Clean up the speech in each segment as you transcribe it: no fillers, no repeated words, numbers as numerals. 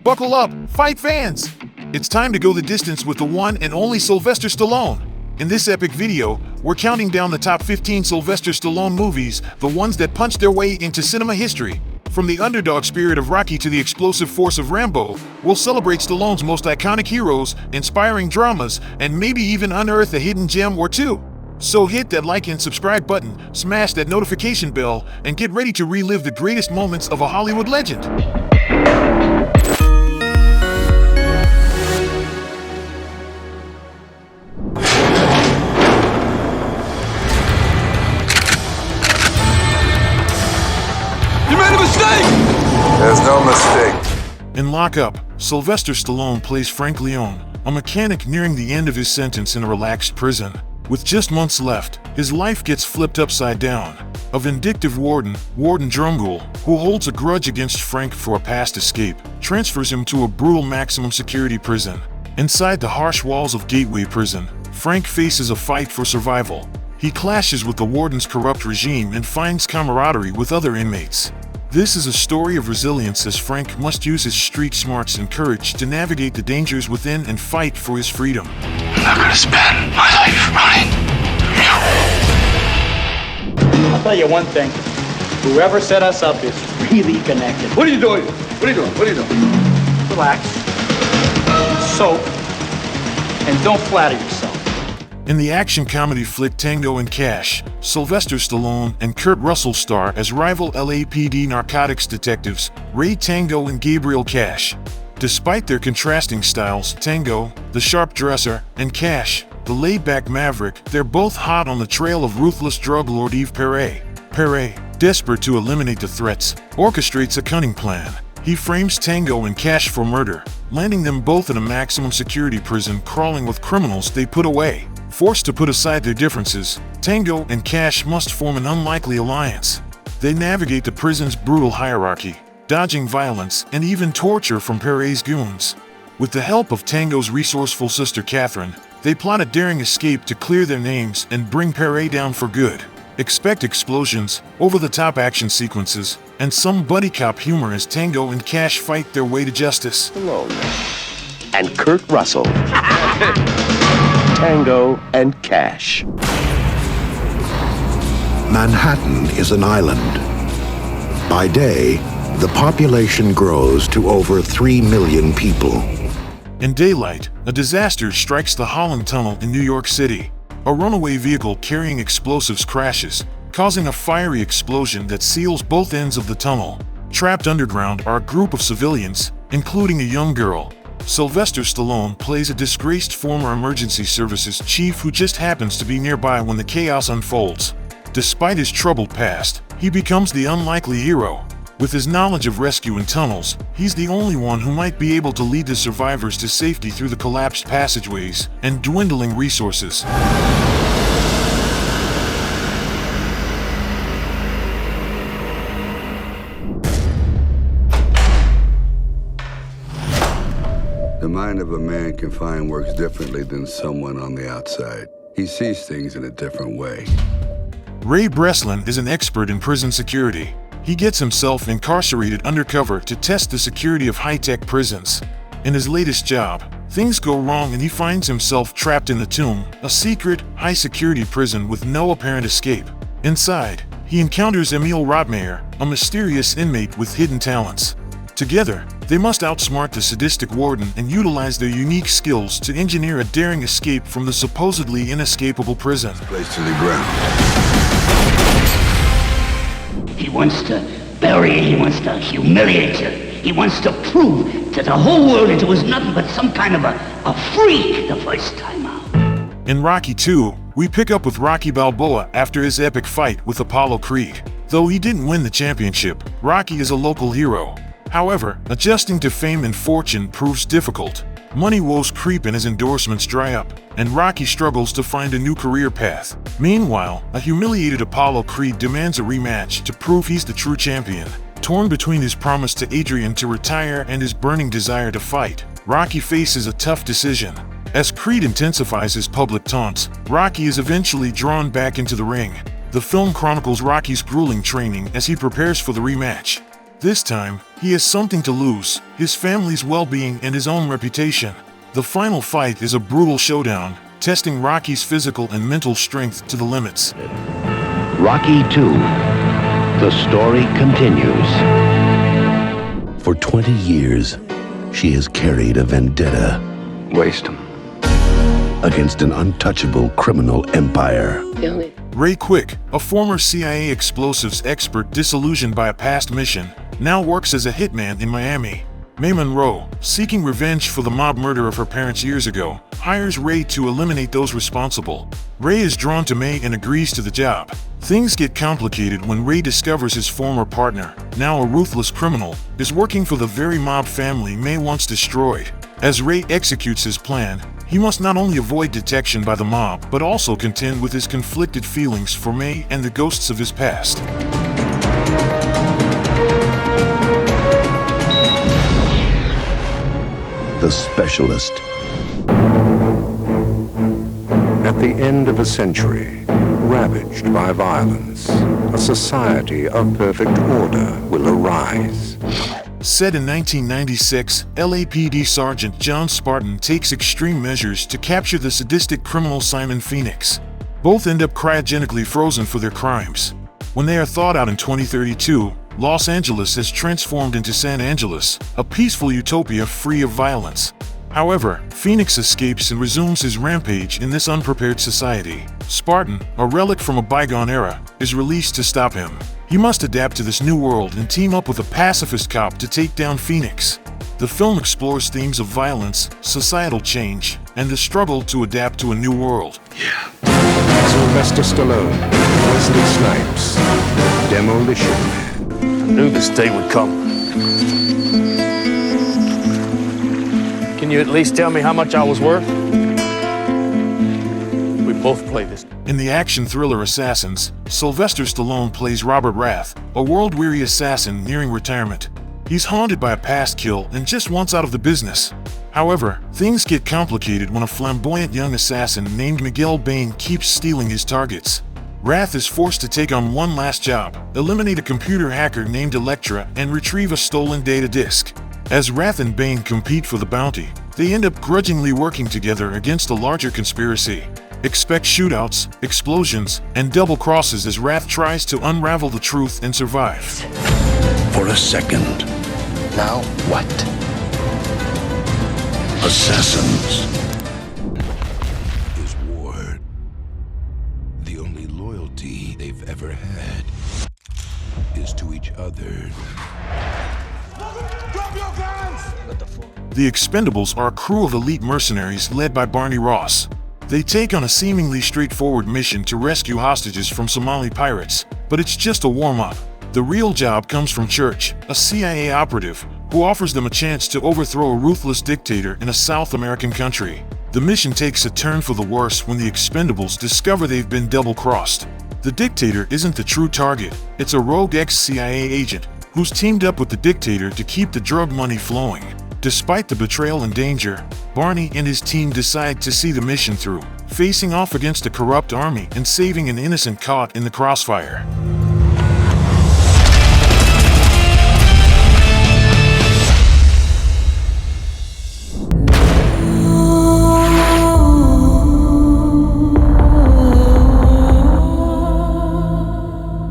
Buckle up, fight fans! It's time to go the distance with the one and only Sylvester Stallone. In this epic video, we're counting down the top 15 Sylvester Stallone movies, the ones that punched their way into cinema history. From the underdog spirit of Rocky to the explosive force of Rambo, we'll celebrate Stallone's most iconic heroes, inspiring dramas, and maybe even unearth a hidden gem or two. So hit that like and subscribe button, smash that notification bell, and get ready to relive the greatest moments of a Hollywood legend. There's no mistake. In Lock Up, Sylvester Stallone plays Frank Leone, a mechanic nearing the end of his sentence in a relaxed prison. With just months left, his life gets flipped upside down. A vindictive warden, Warden Drumgoole, who holds a grudge against Frank for a past escape, transfers him to a brutal maximum security prison. Inside the harsh walls of Gateway Prison, Frank faces a fight for survival. He clashes with the warden's corrupt regime and finds camaraderie with other inmates. This is a story of resilience as Frank must use his street smarts and courage to navigate the dangers within and fight for his freedom. I'm not gonna spend my life running from you. I'll tell you one thing. Whoever set us up is really connected. What are you doing? What are you doing? What are you doing? Relax. Soak. And don't flatter yourself. In the action comedy flick Tango Cash, Sylvester Stallone and Kurt Russell star as rival LAPD narcotics detectives Ray Tango and Gabriel Cash. Despite their contrasting styles, Tango, the sharp dresser, and Cash, the laid-back maverick, they're both hot on the trail of ruthless drug lord Yves Perret. Perret, desperate to eliminate the threats, orchestrates a cunning plan. He frames Tango and Cash for murder, landing them both in a maximum security prison crawling with criminals they put away. Forced to put aside their differences, Tango and Cash must form an unlikely alliance. They navigate the prison's brutal hierarchy, dodging violence and even torture from Perret's goons. With the help of Tango's resourceful sister Catherine, they plot a daring escape to clear their names and bring Perret down for good. Expect explosions, over-the-top action sequences, and some buddy cop humor as Tango and Cash fight their way to justice. Stallone and Kurt Russell. Tango and Cash. Manhattan is an island. By day, the population grows to over 3 million people. In daylight, a disaster strikes the Holland Tunnel in New York City. A runaway vehicle carrying explosives crashes, causing a fiery explosion that seals both ends of the tunnel. Trapped underground are a group of civilians, including a young girl. Sylvester Stallone plays a disgraced former emergency services chief who just happens to be nearby when the chaos unfolds. Despite his troubled past, he becomes the unlikely hero. With his knowledge of rescue in tunnels, he's the only one who might be able to lead the survivors to safety through the collapsed passageways and dwindling resources. The mind of a man confined works differently than someone on the outside. He sees things in a different way. Ray Breslin is an expert in prison security. He gets himself incarcerated undercover to test the security of high-tech prisons. In his latest job, things go wrong and he finds himself trapped in the Tomb, a secret, high-security prison with no apparent escape. Inside, he encounters Emil Rotmeyer, a mysterious inmate with hidden talents. Together, they must outsmart the sadistic warden and utilize their unique skills to engineer a daring escape from the supposedly inescapable prison. Place to the ground. He wants to bury you, he wants to humiliate you. He wants to prove to the whole world that it was nothing but some kind of a freak the first time out. In Rocky II, we pick up with Rocky Balboa after his epic fight with Apollo Creed. Though he didn't win the championship, Rocky is a local hero. However, adjusting to fame and fortune proves difficult. Money woes creep and his endorsements dry up, and Rocky struggles to find a new career path. Meanwhile, a humiliated Apollo Creed demands a rematch to prove he's the true champion. Torn between his promise to Adrian to retire and his burning desire to fight, Rocky faces a tough decision. As Creed intensifies his public taunts, Rocky is eventually drawn back into the ring. The film chronicles Rocky's grueling training as he prepares for the rematch. This time, he has something to lose: his family's well-being and his own reputation. The final fight is a brutal showdown, testing Rocky's physical and mental strength to the limits. Rocky 2. The story continues. For 20 years, she has carried a vendetta. Waste them. Against an untouchable criminal empire. Ray Quick, a former CIA explosives expert disillusioned by a past mission, now works as a hitman in Miami. Mae Monroe, seeking revenge for the mob murder of her parents years ago, hires Ray to eliminate those responsible. Ray is drawn to Mae and agrees to the job. Things get complicated when Ray discovers his former partner, now a ruthless criminal, is working for the very mob family Mae once destroyed. As Ray executes his plan, he must not only avoid detection by the mob, but also contend with his conflicted feelings for Mae and the ghosts of his past. The Specialist. At the end of a century, ravaged by violence, a society of perfect order will arise. Set in 1996, LAPD Sergeant John Spartan takes extreme measures to capture the sadistic criminal Simon Phoenix. Both end up cryogenically frozen for their crimes. When they are thawed out in 2032, Los Angeles has transformed into San Angeles, a peaceful utopia free of violence. However, Phoenix escapes and resumes his rampage in this unprepared society. Spartan, a relic from a bygone era, is released to stop him. He must adapt to this new world and team up with a pacifist cop to take down Phoenix. The film explores themes of violence, societal change, and the struggle to adapt to a new world. Sylvester Stallone, Wesley Snipes, Demolition Man. I knew this day would come. Can you at least tell me how much I was worth? We both play this. In the action thriller Assassins, Sylvester Stallone plays Robert Rath, a world-weary assassin nearing retirement. He's haunted by a past kill and just wants out of the business. However, things get complicated when a flamboyant young assassin named Miguel Bain keeps stealing his targets. Rath is forced to take on one last job: eliminate a computer hacker named Elektra and retrieve a stolen data disk. As Rath and Bain compete for the bounty, they end up grudgingly working together against a larger conspiracy. Expect shootouts, explosions, and double crosses as Rath tries to unravel the truth and survive. For a second. Now what? Assassins. Is war the only loyalty they've ever had is to each other. Drop your guns! What the fuck? The Expendables are a crew of elite mercenaries led by Barney Ross. They take on a seemingly straightforward mission to rescue hostages from Somali pirates, but it's just a warm-up. The real job comes from Church, a CIA operative, who offers them a chance to overthrow a ruthless dictator in a South American country. The mission takes a turn for the worse when the Expendables discover they've been double-crossed. The dictator isn't the true target, it's a rogue ex-CIA agent who's teamed up with the dictator to keep the drug money flowing. Despite the betrayal and danger, Barney and his team decide to see the mission through, facing off against a corrupt army and saving an innocent caught in the crossfire.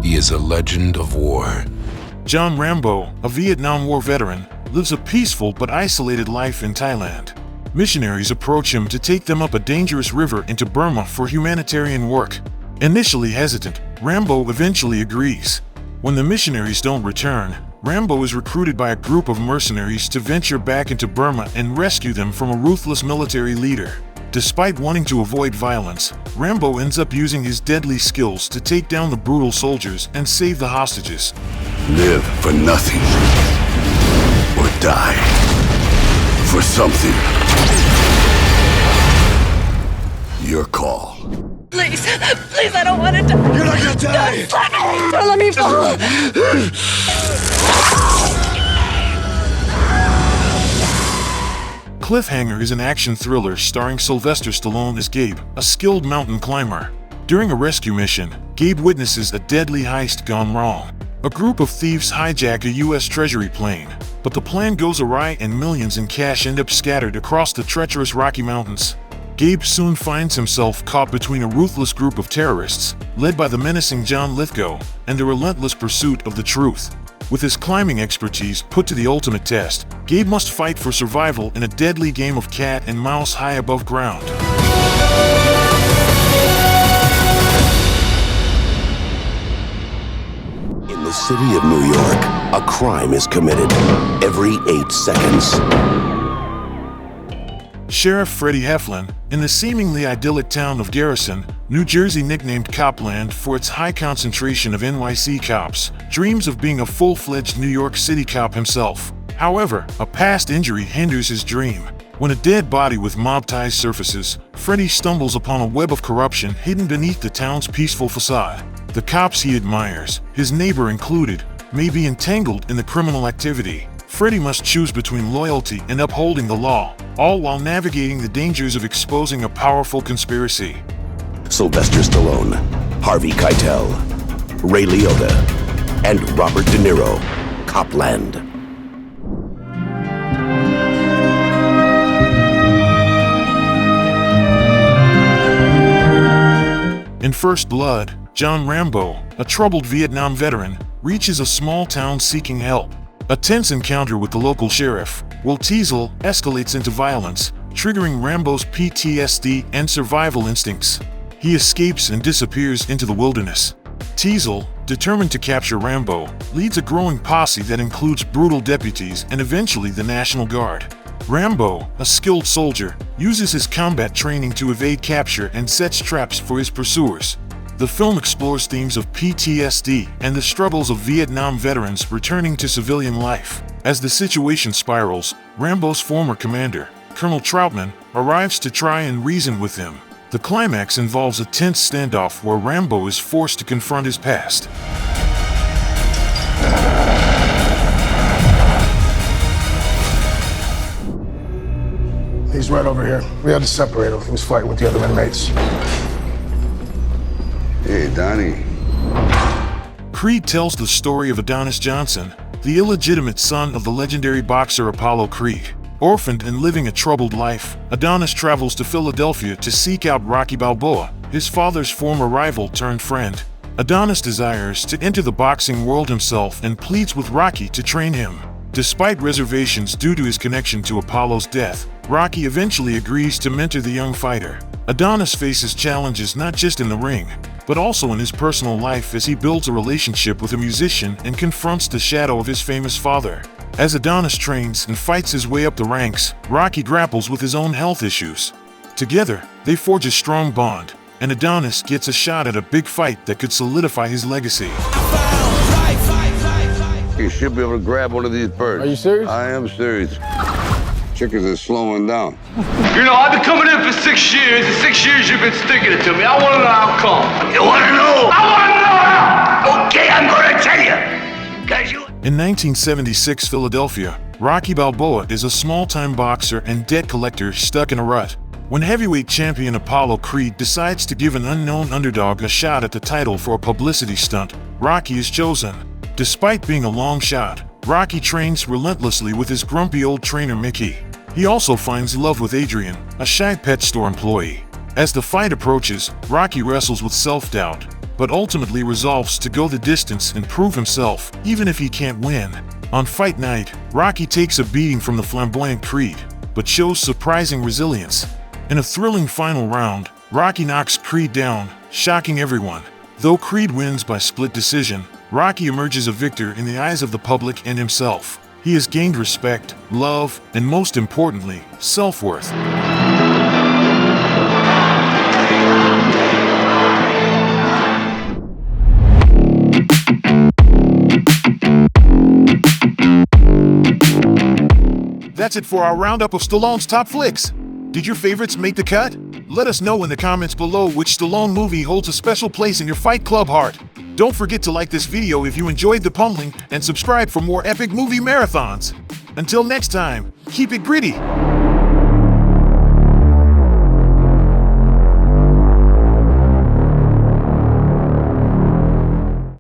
He is a legend of war. John Rambo, a Vietnam War veteran, lives a peaceful but isolated life in Thailand. Missionaries approach him to take them up a dangerous river into Burma for humanitarian work. Initially hesitant, Rambo eventually agrees. When the missionaries don't return, Rambo is recruited by a group of mercenaries to venture back into Burma and rescue them from a ruthless military leader. Despite wanting to avoid violence, Rambo ends up using his deadly skills to take down the brutal soldiers and save the hostages. Live for nothing. Or die for something. Your call. Please, please, I don't want to die. You're not gonna die! Don't let me fall. Cliffhanger is an action thriller starring Sylvester Stallone as Gabe, a skilled mountain climber. During a rescue mission, Gabe witnesses a deadly heist gone wrong. A group of thieves hijack a U.S. Treasury plane, but the plan goes awry and millions in cash end up scattered across the treacherous Rocky Mountains. Gabe soon finds himself caught between a ruthless group of terrorists, led by the menacing John Lithgow, and the relentless pursuit of the truth. With his climbing expertise put to the ultimate test, Gabe must fight for survival in a deadly game of cat and mouse high above ground. In the city of New York, a crime is committed every 8 seconds. Sheriff Freddie Heflin, in the seemingly idyllic town of Garrison, New Jersey, nicknamed Copland for its high concentration of NYC cops, dreams of being a full-fledged New York City cop himself. However, a past injury hinders his dream. When a dead body with mob ties surfaces, Freddie stumbles upon a web of corruption hidden beneath the town's peaceful facade. The cops he admires, his neighbor included, may be entangled in the criminal activity. Freddie must choose between loyalty and upholding the law, all while navigating the dangers of exposing a powerful conspiracy. Sylvester Stallone, Harvey Keitel, Ray Liotta, and Robert De Niro. Copland. In First Blood, John Rambo, a troubled Vietnam veteran, reaches a small town seeking help. A tense encounter with the local sheriff, Will Teasel, escalates into violence, triggering Rambo's PTSD and survival instincts. He escapes and disappears into the wilderness. Teasel, determined to capture Rambo, leads a growing posse that includes brutal deputies and eventually the National Guard. Rambo, a skilled soldier, uses his combat training to evade capture and sets traps for his pursuers. The film explores themes of PTSD and the struggles of Vietnam veterans returning to civilian life. As the situation spirals, Rambo's former commander, Colonel Troutman, arrives to try and reason with him. The climax involves a tense standoff where Rambo is forced to confront his past. He's right over here. We had to separate him. He was fighting with the other inmates. Hey, Donnie. Creed tells the story of Adonis Johnson, the illegitimate son of the legendary boxer Apollo Creed. Orphaned and living a troubled life, Adonis travels to Philadelphia to seek out Rocky Balboa, his father's former rival turned friend. Adonis desires to enter the boxing world himself and pleads with Rocky to train him. Despite reservations due to his connection to Apollo's death, Rocky eventually agrees to mentor the young fighter. Adonis faces challenges not just in the ring, but also in his personal life as he builds a relationship with a musician and confronts the shadow of his famous father. As Adonis trains and fights his way up the ranks, Rocky grapples with his own health issues. Together, they forge a strong bond, and Adonis gets a shot at a big fight that could solidify his legacy. You should be able to grab one of these birds. Are you serious? I am serious. Chickens are slowing down. You know, I've been coming in for 6 years, and 6 years you've been sticking it to me. I want to know how come. You want to know? I want to know how! Okay, I'm going to tell you. 'Cause you... In 1976 Philadelphia, Rocky Balboa is a small-time boxer and debt collector stuck in a rut. When heavyweight champion Apollo Creed decides to give an unknown underdog a shot at the title for a publicity stunt, Rocky is chosen. Despite being a long shot, Rocky trains relentlessly with his grumpy old trainer Mickey. He also finds love with Adrian, a shy pet store employee. As the fight approaches, Rocky wrestles with self-doubt, but ultimately resolves to go the distance and prove himself, even if he can't win. On fight night, Rocky takes a beating from the flamboyant Creed, but shows surprising resilience. In a thrilling final round, Rocky knocks Creed down, shocking everyone. Though Creed wins by split decision, Rocky emerges a victor in the eyes of the public and himself. He has gained respect, love, and most importantly, self-worth. That's it for our roundup of Stallone's top flicks. Did your favorites make the cut? Let us know in the comments below which Stallone movie holds a special place in your Fight Club heart. Don't forget to like this video if you enjoyed the pummeling and subscribe for more epic movie marathons. Until next time, keep it gritty.